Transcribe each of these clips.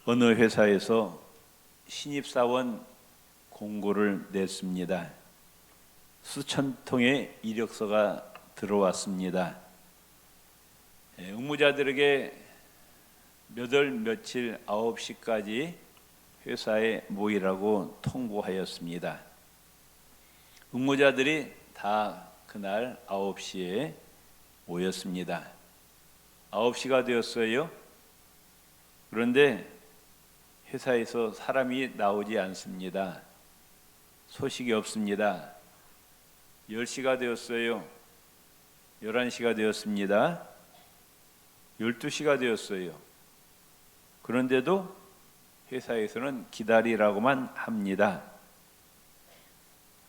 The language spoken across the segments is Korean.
어느 회사에서 신입사원 공고를 냈습니다. 수천 통의 이력서가 들어왔습니다. 응모자들에게 몇 월 며칠 9시까지 회사에 모이라고 통보하였습니다. 응모자들이 다 그날 9시에 모였습니다. 9시가 되었어요. 그런데 회사에서 사람이 나오지 않습니다. 소식이 없습니다. 10시가 되었어요. 11시가 되었습니다. 12시가 되었어요. 그런데도 회사에서는 기다리라고만 합니다.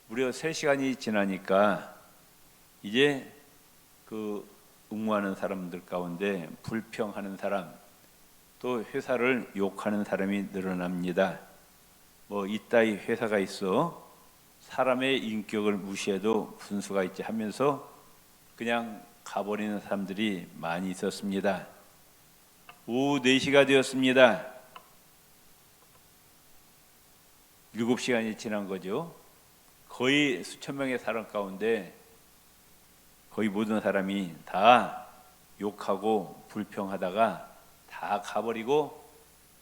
무려 3시간이 지나니까 이제 그 응모하는 사람들 가운데 불평하는 사람, 또 회사를 욕하는 사람이 늘어납니다. 이따위 회사가 있어 사람의 인격을 무시해도 분수가 있지 하면서 그냥 가버리는 사람들이 많이 있었습니다. 오후 4시가 되었습니다. 7시간이 지난 거죠. 거의 수천 명의 사람 가운데 거의 모든 사람이 다 욕하고 불평하다가 다 가버리고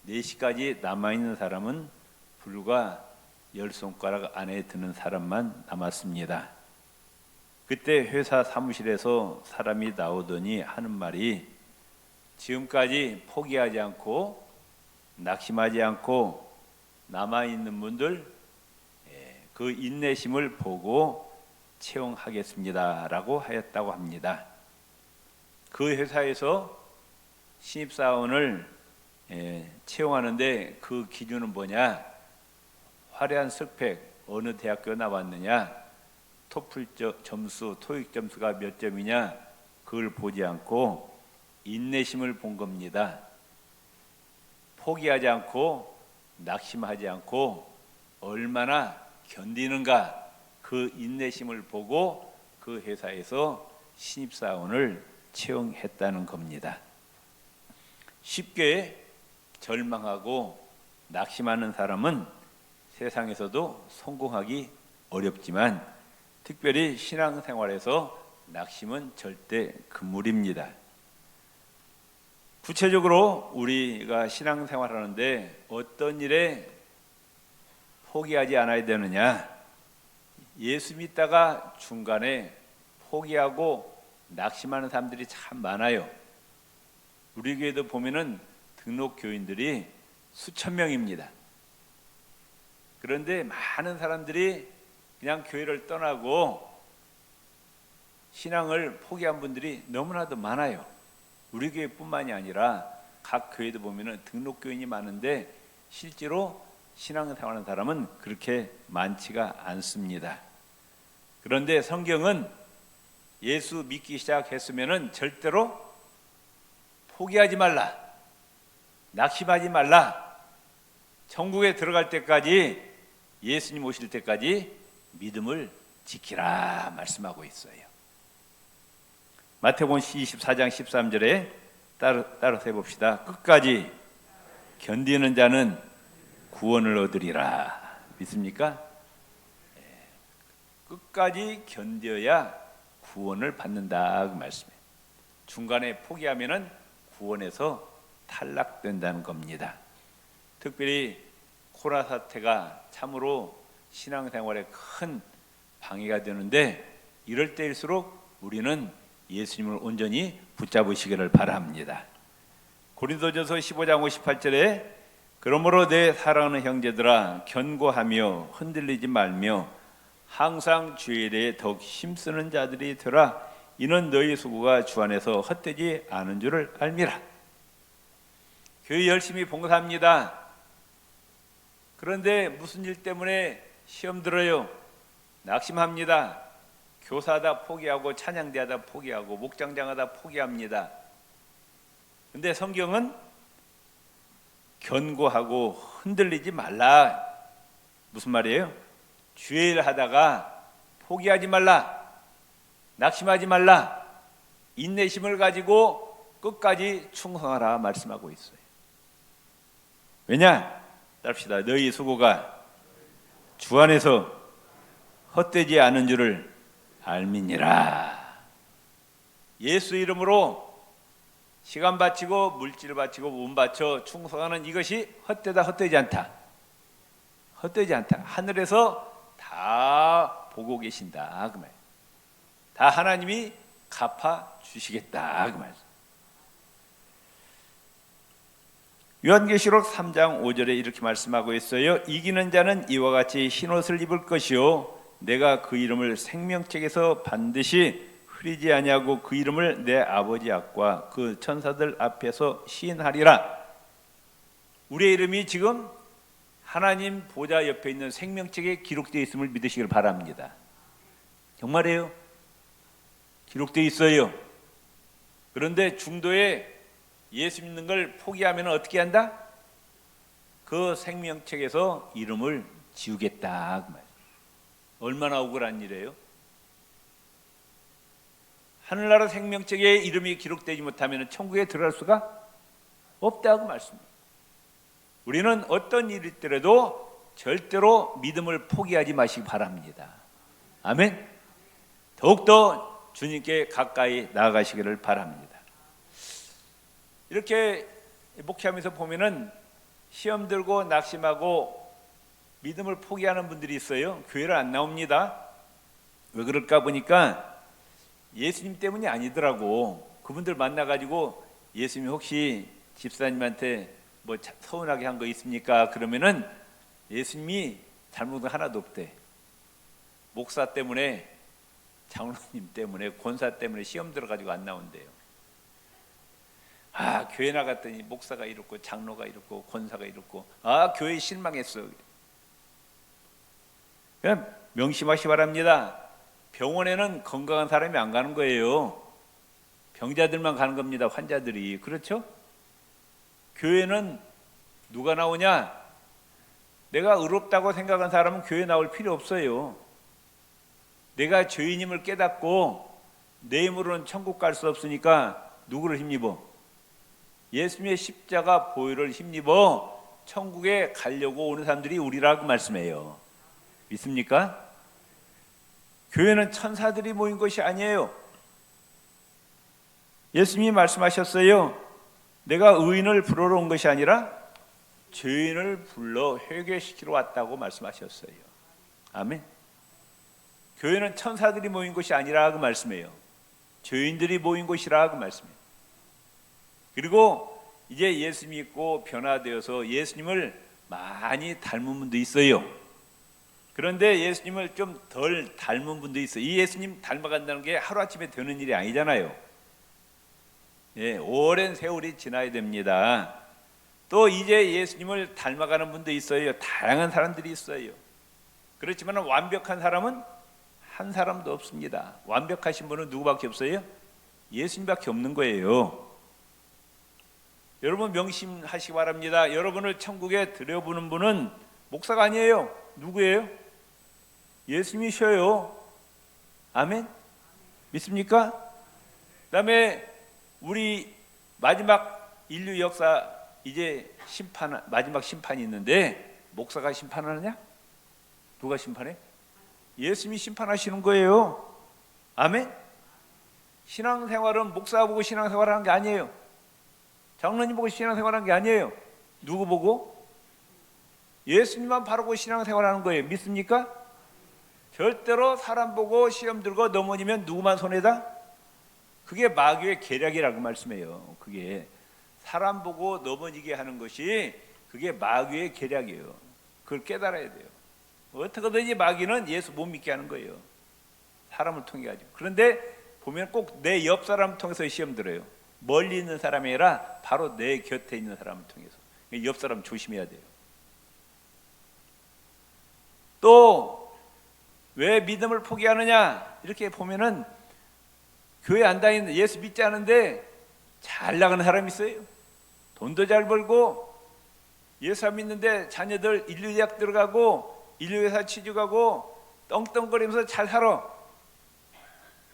4시까지 남아있는 사람은 불과 10손가락 안에 드는 사람만 남았습니다. 그때 회사 사무실에서 사람이 나오더니 하는 말이, 지금까지 포기하지 않고 낙심하지 않고 남아있는 분들 그 인내심을 보고 채용하겠습니다 라고 하였다고 합니다. 그 회사에서 신입사원을 채용하는데 그 기준은 뭐냐? 화려한 스펙, 어느 대학교 나왔느냐, 토플 점수, 토익 점수가 몇 점이냐, 그걸 보지 않고 인내심을 본 겁니다. 포기하지 않고 낙심하지 않고 얼마나 견디는가, 그 인내심을 보고 그 회사에서 신입사원을 채용했다는 겁니다. 쉽게 절망하고 낙심하는 사람은 세상에서도 성공하기 어렵지만 특별히 신앙생활에서 낙심은 절대 금물입니다. 구체적으로 우리가 신앙생활하는데 어떤 일에 포기하지 않아야 되느냐? 예수 믿다가 중간에 포기하고 낙심하는 사람들이 참 많아요. 우리 교회도 보면은 등록 교인들이 수천 명입니다. 그런데 많은 사람들이 그냥 교회를 떠나고 신앙을 포기한 분들이 너무나도 많아요. 우리 교회뿐만이 아니라 각 교회도 보면은 등록 교인이 많은데 실제로 신앙생활하는 사람은 그렇게 많지가 않습니다. 그런데 성경은 예수 믿기 시작했으면은 절대로 포기하지 말라, 낙심하지 말라, 천국에 들어갈 때까지, 예수님 오실 때까지 믿음을 지키라 말씀하고 있어요. 마태복음 24장 13절에 따라서 해봅시다. 끝까지 견디는 자는 구원을 얻으리라. 믿습니까? 끝까지 견뎌야 구원을 받는다 그 말씀이에요. 중간에 포기하면은 구원에서 탈락된다는 겁니다. 특별히 코로나 사태가 참으로 신앙생활에 큰 방해가 되는데 이럴 때일수록 우리는 예수님을 온전히 붙잡으시기를 바랍니다. 고린도전서 15장 58절에 그러므로 내 사랑하는 형제들아 견고하며 흔들리지 말며 항상 주에 대해 더욱 힘쓰는 자들이 되라. 이는 너희 수고가 주 안에서 헛되지 않은 줄을 알미라. 교회 열심히 봉사합니다. 그런데 무슨 일 때문에 시험 들어요? 낙심합니다. 교사하다 포기하고 찬양대하다 포기하고 목장장하다 포기합니다. 근데 성경은 견고하고 흔들리지 말라. 무슨 말이에요? 주의 일 하다가 포기하지 말라, 낙심하지 말라, 인내심을 가지고 끝까지 충성하라 말씀하고 있어요. 왜냐? 따릅시다. 너희 수고가 주 안에서 헛되지 않은 줄을 알미니라. 예수 이름으로 시간 바치고 물질 바치고 몸 바쳐 충성하는 이것이 헛되다, 헛되지 않다. 헛되지 않다. 하늘에서 다 보고 계신다 그 말. 다 하나님이 갚아 주시겠다 그 말. 요한계시록 3장 5절에 이렇게 말씀하고 있어요. 이기는 자는 이와 같이 흰옷을 입을 것이요 내가 그 이름을 생명책에서 반드시 흐리지 아니하고 그 이름을 내 아버지 앞과 그 천사들 앞에서 시인하리라. 우리의 이름이 지금 하나님 보좌 옆에 있는 생명책에 기록되어 있음을 믿으시길 바랍니다. 정말이에요. 기록되어 있어요. 그런데 중도에 예수 믿는 걸 포기하면 어떻게 한다? 그 생명책에서 이름을 지우겠다 그 말. 얼마나 억울한 일이에요. 하늘나라 생명책에 이름이 기록되지 못하면 천국에 들어갈 수가 없다고 말씀입니다. 우리는 어떤 일이 있더라도 절대로 믿음을 포기하지 마시기 바랍니다. 아멘. 더욱더 주님께 가까이 나아가시기를 바랍니다. 이렇게 목회하면서 보면은 시험 들고 낙심하고 믿음을 포기하는 분들이 있어요. 교회를 안 나옵니다. 왜 그럴까 보니까 예수님 때문이 아니더라고. 그분들 만나가지고 예수님 혹시 집사님한테 뭐 서운하게 한 거 있습니까? 그러면은 예수님이 잘못은 하나도 없대. 목사 때문에, 장로님 때문에, 권사 때문에 시험 들어가지고 안 나온대요. 아, 교회 나갔더니 목사가 이렇고 장로가 이렇고 권사가 이렇고 아, 교회 실망했어. 그냥 명심하시 바랍니다. 병원에는 건강한 사람이 안 가는 거예요. 병자들만 가는 겁니다. 환자들이. 그렇죠? 교회는 누가 나오냐? 내가 의롭다고 생각한 사람은 교회 나올 필요 없어요. 내가 죄인임을 깨닫고 내 힘으로는 천국 갈 수 없으니까 누구를 힘입어? 예수님의 십자가 보혈을 힘입어 천국에 가려고 오는 사람들이 우리라고 말씀해요. 믿습니까? 교회는 천사들이 모인 것이 아니에요. 예수님이 말씀하셨어요. 내가 의인을 부르러 온 것이 아니라 죄인을 불러 회개시키러 왔다고 말씀하셨어요. 아멘. 교회는 천사들이 모인 것이 아니라 그 말씀이에요. 죄인들이 모인 곳이라 그 말씀이에요. 그리고 이제 예수 믿고 변화되어서 예수님을 많이 닮은 분도 있어요. 그런데 예수님을 좀 덜 닮은 분도 있어요. 이 예수님 닮아간다는 게 하루아침에 되는 일이 아니잖아요. 예, 오랜 세월이 지나야 됩니다. 또 이제 예수님을 닮아가는 분도 있어요. 다양한 사람들이 있어요. 그렇지만 완벽한 사람은 한 사람도 없습니다. 완벽하신 분은 누구밖에 없어요? 예수님밖에 없는 거예요. 여러분 명심하시기 바랍니다. 여러분을 천국에 들여보는 분은 목사가 아니에요. 누구예요? 예수님이셔요. 아멘? 믿습니까? 그 다음에 우리 마지막 인류 역사 이제 마지막 심판이 있는데 목사가 심판하느냐? 누가 심판해? 예수님이 심판하시는 거예요. 아멘? 신앙생활은 목사 보고 신앙생활하는 게 아니에요. 장로님 보고 신앙생활하는 게 아니에요. 누구 보고? 예수님만 바라보고 신앙생활하는 거예요. 믿습니까? 절대로 사람 보고 시험 들고 넘어지면 누구만 손해다? 그게 마귀의 계략이라고 말씀해요. 그게 사람 보고 넘어지게 하는 것이 그게 마귀의 계략이에요. 그걸 깨달아야 돼요. 어떻게든지 마귀는 예수 못 믿게 하는 거예요. 사람을 통해 가지고. 그런데 보면 꼭 내 옆 사람을 통해서 시험 들어요. 멀리 있는 사람이 아니라 바로 내 곁에 있는 사람을 통해서. 옆 사람 조심해야 돼요. 또 왜 믿음을 포기하느냐? 이렇게 보면은 교회 안 다니는 예수 믿지 않은데 잘 나가는 사람이 있어요. 돈도 잘 벌고 예수 안 믿는데 자녀들 인류대학 들어가고 인류회사 취직하고 떵떵거리면서 잘 살아.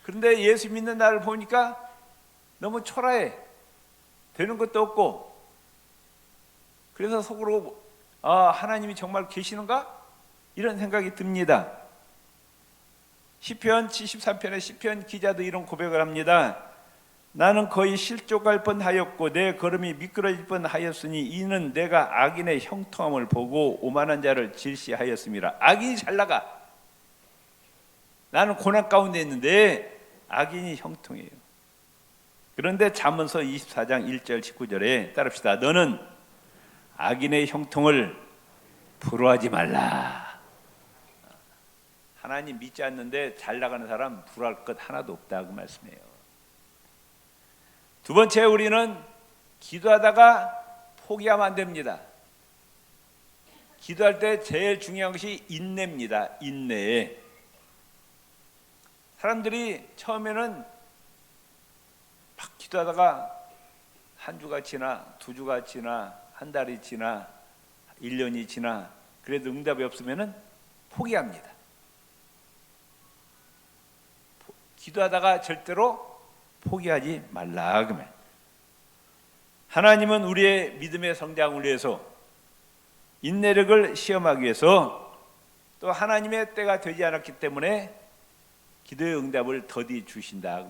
그런데 예수 믿는 나를 보니까 너무 초라해. 되는 것도 없고. 그래서 속으로 하나님이 정말 계시는가? 이런 생각이 듭니다. 시편 73편의 시편 기자도 이런 고백을 합니다. 나는 거의 실족할 뻔하였고 내 걸음이 미끄러질 뻔하였으니 이는 내가 악인의 형통함을 보고 오만한 자를 질시하였음이라. 악인이 잘 나가. 나는 고난 가운데 있는데 악인이 형통해요. 그런데 잠언서 24장 1절 19절에 따릅시다. 너는 악인의 형통을 부러워하지 말라. 하나님 믿지 않는데 잘 나가는 사람 부러워할 것 하나도 없다 그 말씀이에요. 두 번째, 우리는 기도하다가 포기하면 안 됩니다. 기도할 때 제일 중요한 것이 인내입니다. 인내. 사람들이 처음에는 막 기도하다가 한 주가 지나, 두 주가 지나, 한 달이 지나, 1년이 지나, 그래도 응답이 없으면 포기합니다. 기도하다가 절대로 포기하지 말라 그러면. 하나님은 우리의 믿음의 성장을 위해서, 인내력을 시험하기 위해서, 또 하나님의 때가 되지 않았기 때문에 기도의 응답을 더디 주신다.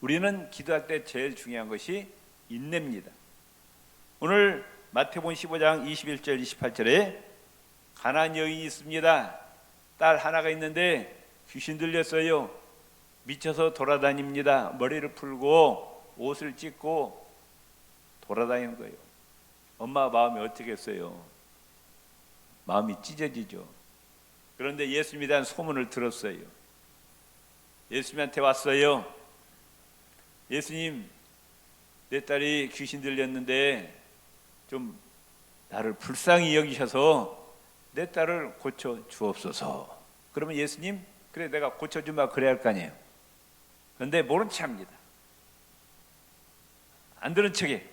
우리는 기도할 때 제일 중요한 것이 인내입니다. 오늘 마태복음 15장 21절 28절에 가난한 여인이 있습니다. 딸 하나가 있는데 귀신 들렸어요. 미쳐서 돌아다닙니다. 머리를 풀고 옷을 찢고 돌아다니는 거예요. 엄마 마음이 어떻겠어요? 마음이 찢어지죠. 그런데 예수님에 대한 소문을 들었어요. 예수님한테 왔어요. 예수님, 내 딸이 귀신 들렸는데 좀 나를 불쌍히 여기셔서 내 딸을 고쳐 주옵소서. 그러면 예수님, 그래 내가 고쳐주마 그래야 할 거 아니에요. 그런데 모른 체 합니다. 안 들은 척해.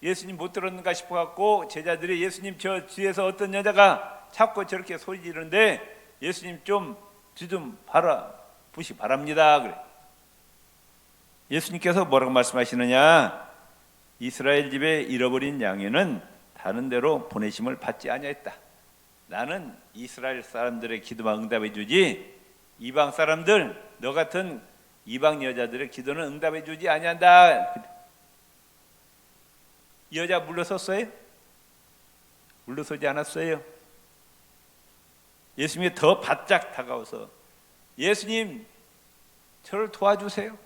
예수님 못 들었는가 싶어갖고 제자들이 예수님 저 뒤에서 어떤 여자가 자꾸 저렇게 소리 지르는데 예수님 좀 뒤 좀 보시 바랍니다. 그래. 예수님께서 뭐라고 말씀하시느냐? 이스라엘 집에 잃어버린 양에는 다른 데로 보내심을 받지 아니하였다. 나는 이스라엘 사람들의 기도만 응답해 주지 이방 사람들, 너 같은 이방 여자들의 기도는 응답해 주지 아니한다. 이 여자 물러섰어요? 물러서지 않았어요. 예수님이 더 바짝 다가와서 예수님 저를 도와주세요.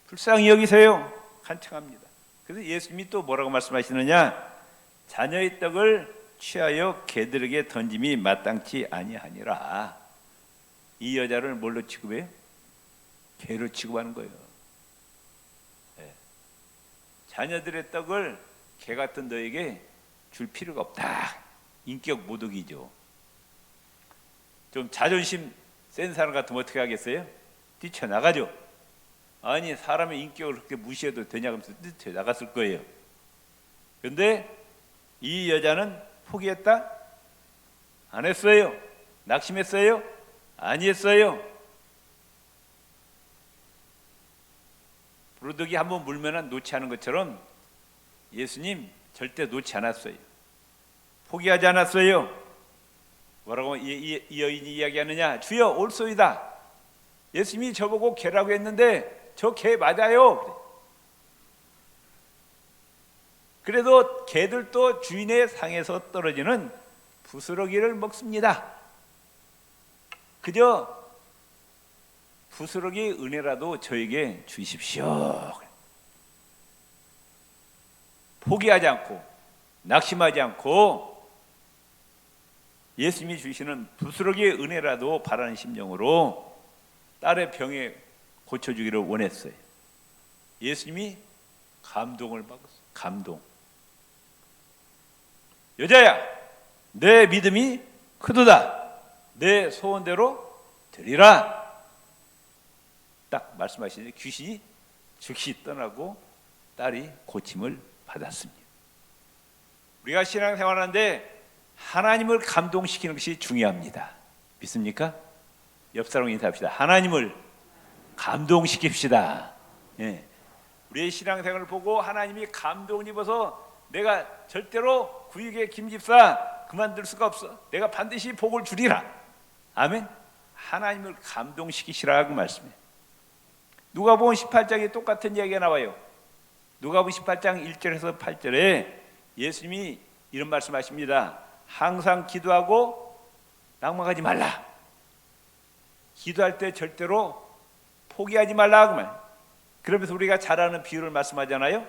불쌍히 여기세요. 간청합니다. 그래서 예수님이 또 뭐라고 말씀하시느냐? 자녀의 떡을 취하여 개들에게 던짐이 마땅치 아니하니라. 이 여자를 뭘로 취급해요? 개로 취급하는 거예요. 네. 자녀들의 떡을 개 같은 너에게 줄 필요가 없다. 인격 모독이죠. 좀 자존심 센 사람 같으면 어떻게 하겠어요? 뛰쳐나가죠. 아니 사람의 인격을 그렇게 무시해도 되냐면서 뛰쳐나갔을 거예요. 그런데 이 여자는 포기했다? 안 했어요. 낙심했어요? 아니했어요. 부르더기 한번 물면 놓지 않은 것처럼 예수님 절대 놓지 않았어요. 포기하지 않았어요. 뭐라고 이 여인이 이야기하느냐? 주여 올소이다. 예수님이 저보고 개라고 했는데 저 개 맞아요. 그래도 개들도 주인의 상에서 떨어지는 부스러기를 먹습니다. 그저 부스러기 은혜라도 저에게 주십시오. 포기하지 않고 낙심하지 않고 예수님이 주시는 부스러기의 은혜라도 바라는 심정으로 딸의 병에 고쳐주기를 원했어요. 예수님이 감동을 받았어요. 감동. 여자야, 내 믿음이 크도다. 내 소원대로 되리라. 딱 말씀하시니 귀신이 즉시 떠나고 딸이 고침을 받았습니다. 우리가 신앙생활하는데 하나님을 감동시키는 것이 중요합니다. 믿습니까? 옆 사람 인사합시다. 하나님을 감동시킵시다. 예. 우리의 신앙생활을 보고 하나님이 감동을 입어서 내가 절대로 구육의 김집사 그만둘 수가 없어. 내가 반드시 복을 주리라. 아멘. 하나님을 감동시키시라 그 말씀이에요. 누가복음 18장에 똑같은 이야기가 나와요. 누가복음 18장 1절에서 8절에 예수님이 이런 말씀하십니다. 항상 기도하고 낙망하지 말라. 기도할 때 절대로 포기하지 말라 그 말. 그러면서 우리가 잘 아는 비유를 말씀하잖아요.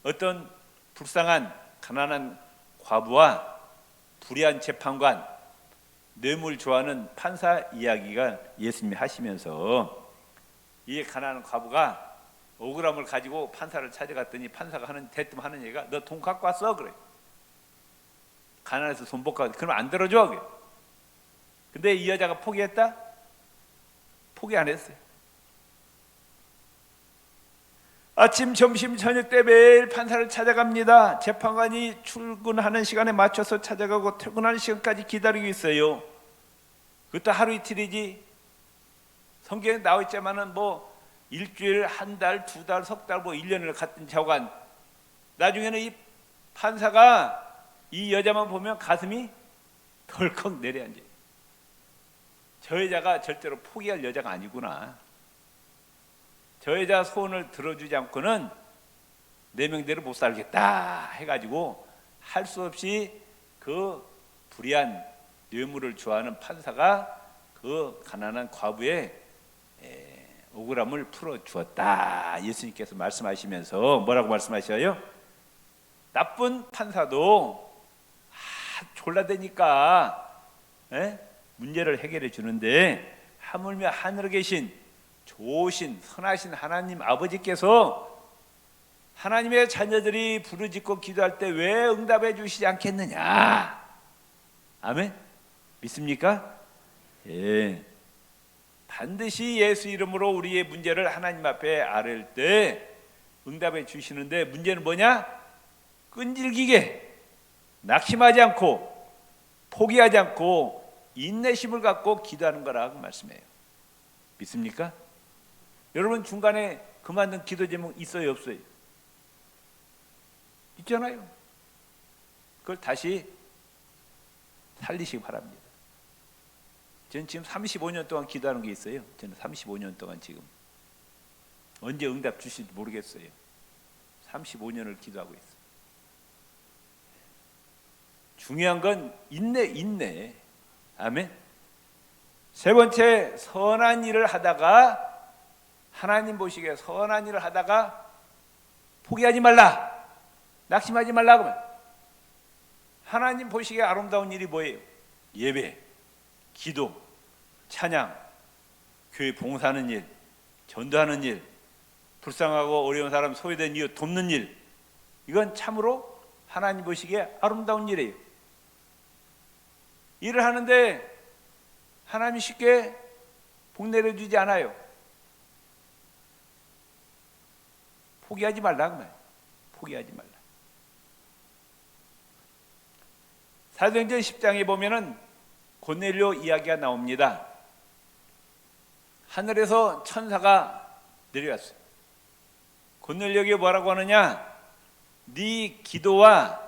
어떤 불쌍한 가난한 과부와 불의한 재판관, 뇌물 좋아하는 판사 이야기가 예수님이 하시면서 이 가난한 과부가 억울함을 가지고 판사를 찾아갔더니 판사가 대뜸 하는 얘기가 너 돈 갖고 왔어? 그래. 가난해서 돈 못 갖고 그럼 안 들어줘. 그래. 근데 이 여자가 포기했다? 포기 안 했어요. 아침, 점심, 저녁 때 매일 판사를 찾아갑니다. 재판관이 출근하는 시간에 맞춰서 찾아가고 퇴근하는 시간까지 기다리고 있어요. 그것도 하루 이틀이지. 성경에 나와 있지만은 뭐 일주일, 한 달, 두 달, 석 달, 뭐 1년을 갔던 자관. 나중에는 이 판사가 이 여자만 보면 가슴이 덜컥 내려앉아요. 저 여자가 절대로 포기할 여자가 아니구나. 저 여자 소원을 들어주지 않고는 내 명대로 못 살겠다 해가지고 할 수 없이 그 불의한 뇌물을 좋아하는 판사가 그 가난한 과부의 억울함을 풀어주었다. 예수님께서 말씀하시면서 뭐라고 말씀하셔요? 나쁜 판사도 졸라대니까 문제를 해결해 주는데 하물며 하늘에 계신 좋으신 선하신 하나님 아버지께서 하나님의 자녀들이 부르짖고 기도할 때 왜 응답해 주시지 않겠느냐. 아멘. 믿습니까? 예. 반드시 예수 이름으로 우리의 문제를 하나님 앞에 아뢰을 때 응답해 주시는데 문제는 뭐냐? 끈질기게 낙심하지 않고 포기하지 않고 인내심을 갖고 기도하는 거라고 말씀해요. 믿습니까? 여러분 중간에 그만둔 기도 제목 있어요 없어요? 있잖아요. 그걸 다시 살리시기 바랍니다. 저는 지금 35년 동안 기도하는 게 있어요. 저는 35년 동안 지금 언제 응답 주실지 모르겠어요. 35년을 기도하고 있어요. 중요한 건 인내. 아멘. 세 번째, 선한 일을 하다가 하나님 보시기에 선한 일을 하다가 포기하지 말라. 낙심하지 말라고 하면 하나님 보시기에 아름다운 일이 뭐예요? 예배, 기도, 찬양, 교회 봉사하는 일, 전도하는 일, 불쌍하고 어려운 사람 소외된 이웃 돕는 일. 이건 참으로 하나님 보시기에 아름다운 일이에요. 일을 하는데 하나님이 쉽게 복 내려주지 않아요. 포기하지 말라고 말이에요. 포기하지 말라. 사도행전 10장에 보면은 고넬료 이야기가 나옵니다. 하늘에서 천사가 내려왔어요. 고넬료에게 뭐라고 하느냐? 네 기도와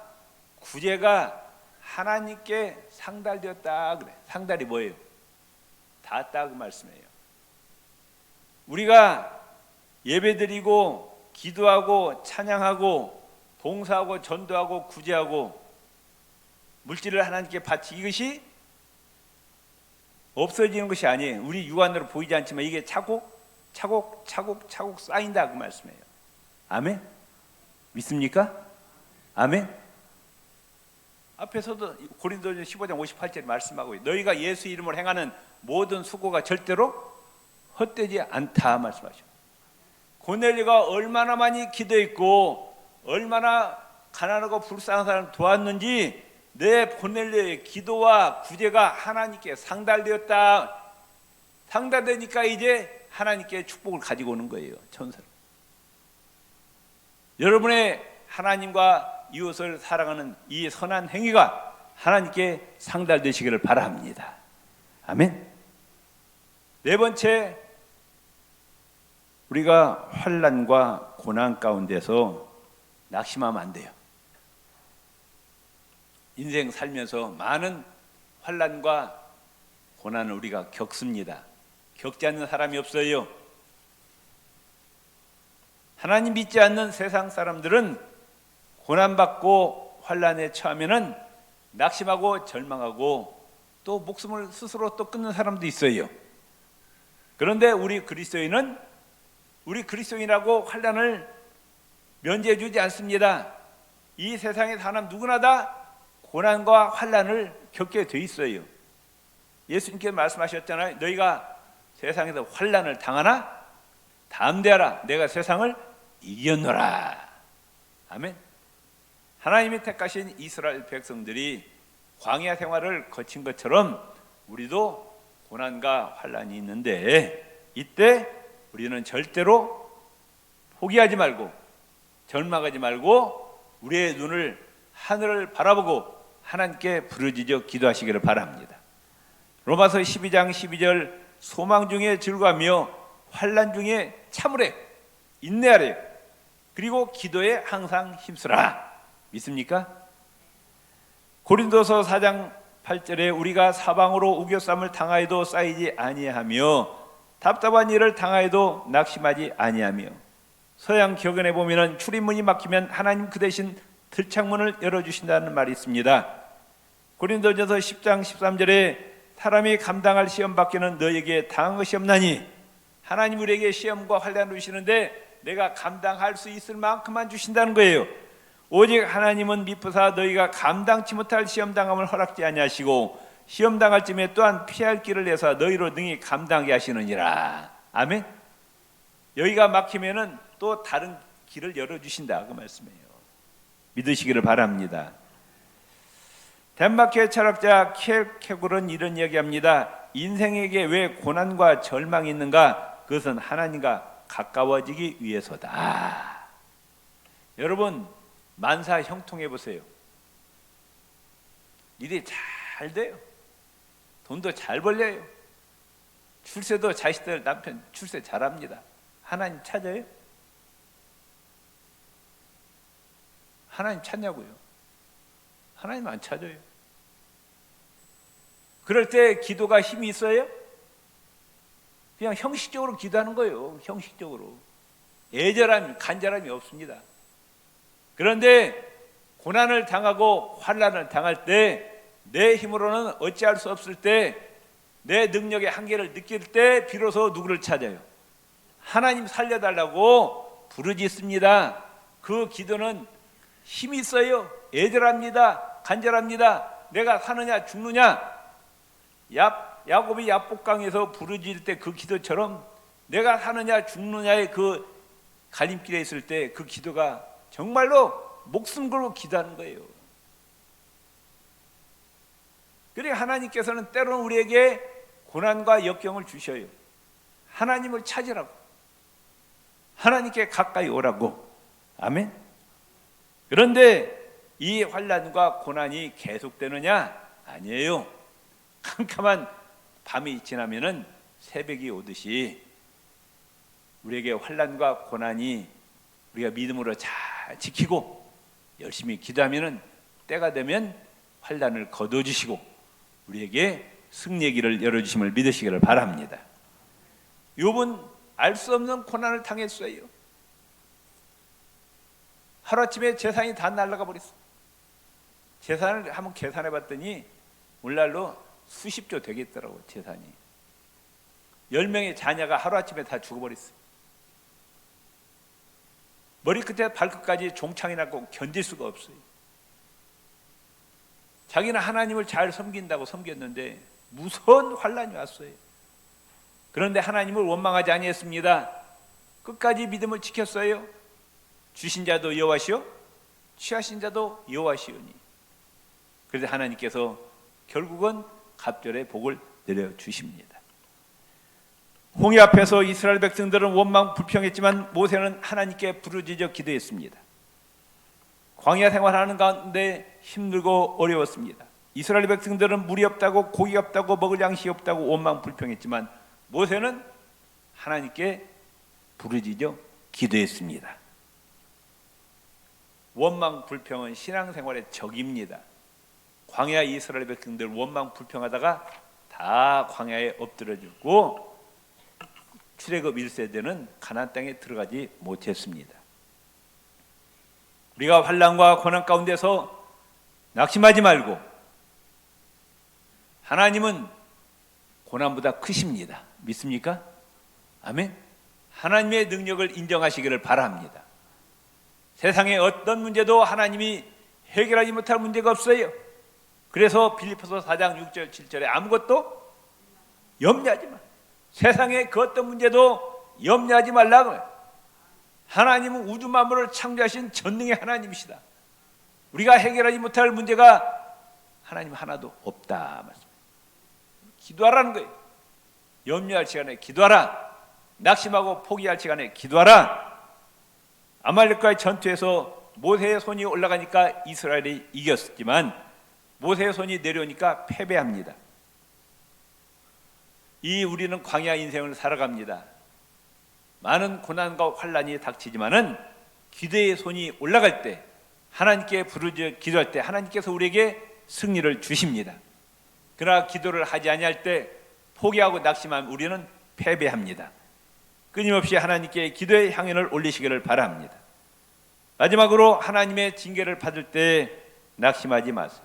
구제가 하나님께 상달되었다 그래. 상달이 뭐예요? 닿았다 그 말씀이에요. 우리가 예배드리고 기도하고 찬양하고 봉사하고 전도하고 구제하고 물질을 하나님께 바치 이것이 없어지는 것이 아니에요. 우리 육안으로 보이지 않지만 이게 차곡차곡 쌓인다 그 말씀이에요. 아멘. 믿습니까? 아멘. 앞에서도 고린도전 15장 58절에 말씀하고 있어요. 너희가 예수 이름을 행하는 모든 수고가 절대로 헛되지 않다 말씀하시고, 고넬료가 얼마나 많이 기도했고 얼마나 가난하고 불쌍한 사람을 도왔는지 내 고넬료의 기도와 구제가 하나님께 상달되었다. 상달되니까 이제 하나님께 축복을 가지고 오는 거예요. 천사를. 여러분의 하나님과 이웃을 사랑하는 이 선한 행위가 하나님께 상달되시기를 바랍니다. 아멘. 네 번째, 우리가 환난과 고난 가운데서 낙심하면 안 돼요. 인생 살면서 많은 환난과 고난을 우리가 겪습니다. 겪지 않는 사람이 없어요. 하나님 믿지 않는 세상 사람들은 고난받고 환난에 처하면은 낙심하고 절망하고 또 목숨을 스스로 또 끊는 사람도 있어요. 그런데 우리 그리스도인이라고 환난을 면제해 주지 않습니다. 이 세상의 사람 누구나 다 고난과 환난을 겪게 돼 있어요. 예수님께서 말씀하셨잖아요. 너희가 세상에서 환난을 당하나 담대하라. 내가 세상을 이겼노라. 아멘. 하나님이 택하신 이스라엘 백성들이 광야 생활을 거친 것처럼 우리도 고난과 환난이 있는데 이때 우리는 절대로 포기하지 말고 절망하지 말고 우리의 눈을 하늘을 바라보고 하나님께 부르짖어 기도하시기를 바랍니다. 로마서 12장 12절 소망 중에 즐거워하며 환난 중에 참으래 인내하래 그리고 기도에 항상 힘쓰라. 믿습니까? 고린도서 4장 8절에 우리가 사방으로 우겨쌈을 당하여도 쌓이지 아니하며 답답한 일을 당하여도 낙심하지 아니하며 서양 격언에 보면은 출입문이 막히면 하나님 그 대신 들창문을 열어주신다는 말이 있습니다. 고린도전서 10장 13절에 사람이 감당할 시험 밖에는 너에게 당한 것이 없나니 하나님 우리에게 시험과 환난을 주시는데 내가 감당할 수 있을 만큼만 주신다는 거예요. 오직 하나님은 미쁘사 너희가 감당치 못할 시험당함을 허락지 아니하시고 시험당할 쯤에 또한 피할 길을 내서 너희로 능히 감당하게 하시느니라. 아멘. 여기가 막히면은 또 다른 길을 열어주신다 그 말씀이에요. 믿으시기를 바랍니다. 덴마크의 철학자 켈케골은 이런 이야기합니다. 인생에게 왜 고난과 절망이 있는가? 그것은 하나님과 가까워지기 위해서다. 여러분 만사 형통해 보세요. 일이 잘 돼요. 돈도 잘 벌려요. 출세도 자식들 남편 출세 잘합니다. 하나님 찾아요? 하나님 찾냐고요? 하나님 안 찾아요. 그럴 때 기도가 힘이 있어요? 그냥 형식적으로 기도하는 거예요. 형식적으로. 애절함, 간절함이 없습니다. 그런데 고난을 당하고 환난을 당할 때 내 힘으로는 어찌할 수 없을 때 내 능력의 한계를 느낄 때 비로소 누구를 찾아요? 하나님 살려달라고 부르짖습니다. 그 기도는 힘이 있어요. 애절합니다. 간절합니다. 내가 사느냐 죽느냐. 야곱이 야복강에서 부르짖을 때 그 기도처럼 내가 사느냐 죽느냐의 그 갈림길에 있을 때 그 기도가 정말로 목숨 걸고 기도하는 거예요. 그러니까 하나님께서는 때로는 우리에게 고난과 역경을 주셔요. 하나님을 찾으라고, 하나님께 가까이 오라고. 아멘. 그런데 이 환난과 고난이 계속되느냐? 아니에요. 캄캄한 밤이 지나면은 새벽이 오듯이 우리에게 환난과 고난이 우리가 믿음으로 잘 지키고 열심히 기도하면은 때가 되면 환난을 거둬주시고 우리에게 승리의 길을 열어주심을 믿으시기를 바랍니다. 욥은 알 수 없는 고난을 당했어요. 하루아침에 재산이 다 날아가 버렸어요. 재산을 한번 계산해 봤더니 오늘날로 수십조 되겠더라고요. 재산이 10명의 자녀가 하루아침에 다 죽어버렸어요. 머리끝에 발끝까지 종창이 나고 견딜 수가 없어요. 자기는 하나님을 잘 섬긴다고 섬겼는데 무서운 환난이 왔어요. 그런데 하나님을 원망하지 아니했습니다. 끝까지 믿음을 지켰어요. 주신 자도 여호와시요 취하신 자도 여호와시오니. 그래서 하나님께서 결국은 갑절의 복을 내려주십니다. 홍해 앞에서 이스라엘 백성들은 원망 불평했지만 모세는 하나님께 부르짖어 기도했습니다. 광야 생활하는 가운데 힘들고 어려웠습니다. 이스라엘 백성들은 물이 없다고 고기 없다고 먹을 양식이 없다고 원망 불평했지만 모세는 하나님께 부르짖어 기도했습니다. 원망 불평은 신앙생활의 적입니다. 광야 이스라엘 백성들 원망 불평하다가 다 광야에 엎드려 죽고 출애굽 1세대는 가나안 땅에 들어가지 못했습니다. 우리가 환난과 고난 가운데서 낙심하지 말고, 하나님은 고난보다 크십니다. 믿습니까? 아멘. 하나님의 능력을 인정하시기를 바랍니다. 세상의 어떤 문제도 하나님이 해결하지 못할 문제가 없어요. 그래서 빌립보서 4장 6절 7절에 아무것도 염려하지 마. 세상의 그 어떤 문제도 염려하지 말라고. 하나님은 우주 만물을 창조하신 전능의 하나님이시다. 우리가 해결하지 못할 문제가 하나님 하나도 없다 말씀. 기도하라는 거예요. 염려할 시간에 기도하라. 낙심하고 포기할 시간에 기도하라. 아말렉과의 전투에서 모세의 손이 올라가니까 이스라엘이 이겼지만 모세의 손이 내려오니까 패배합니다. 우리는 광야 인생을 살아갑니다. 많은 고난과 환난이 닥치지만은 기도의 손이 올라갈 때, 하나님께 부르짖어 기도할 때 하나님께서 우리에게 승리를 주십니다. 그러나 기도를 하지 아니할 때, 포기하고 낙심하면 우리는 패배합니다. 끊임없이 하나님께 기도의 향연을 올리시기를 바랍니다. 마지막으로 하나님의 징계를 받을 때 낙심하지 마세요.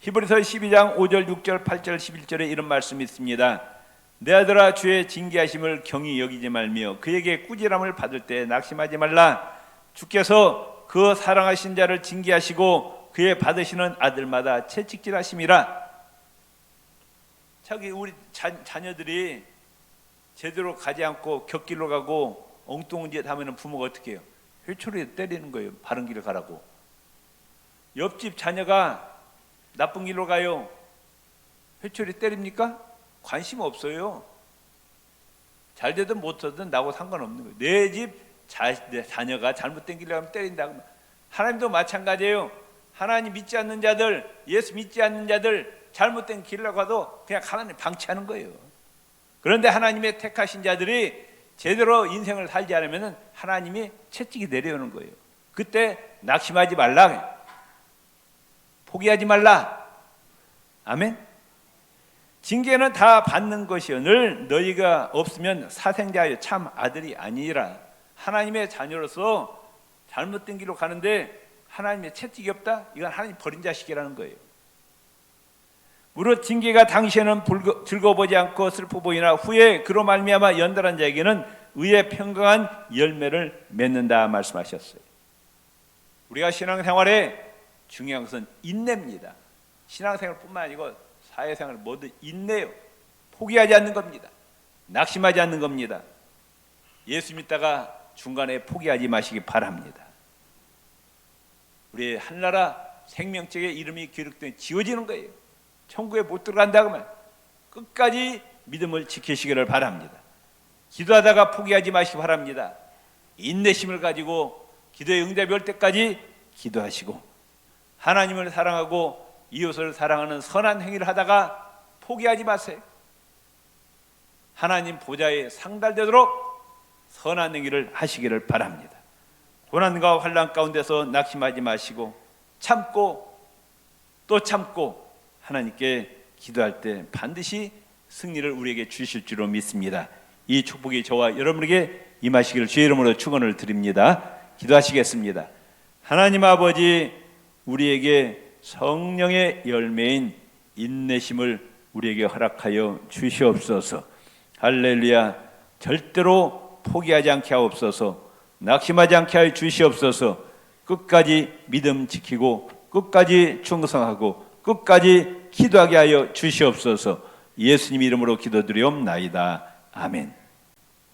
히브리서 12장 5절 6절 8절 11절에 이런 말씀이 있습니다. 내 아들아, 주의 징계하심을 경히 여기지 말며 그에게 꾸지람을 받을 때 낙심하지 말라. 주께서 그 사랑하신 자를 징계하시고 그의 받으시는 아들마다 채찍질하심이라. 우리 자녀들이 제대로 가지 않고 곁길로 가고 엉뚱한 짓 하면 부모가 어떻게 해요? 회초리에 때리는 거예요. 바른 길을 가라고. 옆집 자녀가 나쁜 길로 가요. 회초리 때립니까? 관심 없어요. 잘 되든 못하든 나하고 상관없는 거예요. 내 집 자녀가 잘못된 길로 가면 때린다. 하나님도 마찬가지예요. 하나님 믿지 않는 자들, 예수 믿지 않는 자들 잘못된 길로 가도 그냥 하나님 방치하는 거예요. 그런데 하나님의 택하신 자들이 제대로 인생을 살지 않으면 하나님이 채찍이 내려오는 거예요. 그때 낙심하지 말라. 포기하지 말라. 아멘. 징계는 다 받는 것이오늘 너희가 없으면 사생자여 참 아들이 아니라. 하나님의 자녀로서 잘못된 길로 가는데 하나님의 채찍이 없다? 이건 하나님 버린 자식이라는 거예요. 무릇 징계가 당시에는 즐거워 보지 않고 슬퍼 보이나 후에 그로 말미암아 연단한 자에게는 의의 평강한 열매를 맺는다 말씀하셨어요. 우리가 신앙생활에 중요한 것은 인내입니다. 신앙생활뿐만 아니고 사회생활 모두 인내요. 포기하지 않는 겁니다. 낙심하지 않는 겁니다. 예수 믿다가 중간에 포기하지 마시기 바랍니다. 우리 한나라 생명책에 이름이 기록된 지워지는 거예요. 천국에 못 들어간다고 하면 끝까지 믿음을 지키시기를 바랍니다. 기도하다가 포기하지 마시기 바랍니다. 인내심을 가지고 기도의 응답이 올 때까지 기도하시고 하나님을 사랑하고 이웃을 사랑하는 선한 행위를 하다가 포기하지 마세요. 하나님 보좌에 상달되도록 선한 행위를 하시기를 바랍니다. 고난과 환난 가운데서 낙심하지 마시고 참고 또 참고 하나님께 기도할 때 반드시 승리를 우리에게 주실 줄로 믿습니다. 이 축복이 저와 여러분에게 임하시기를 주의 이름으로 축원을 드립니다. 기도하시겠습니다. 하나님 아버지, 우리에게 성령의 열매인 인내심을 우리에게 허락하여 주시옵소서. 할렐루야. 절대로 포기하지 않게 하옵소서. 낙심하지 않게 하여 주시옵소서. 끝까지 믿음 지키고 끝까지 충성하고 끝까지 기도하게 하여 주시옵소서. 예수님 이름으로 기도드리옵나이다. 아멘.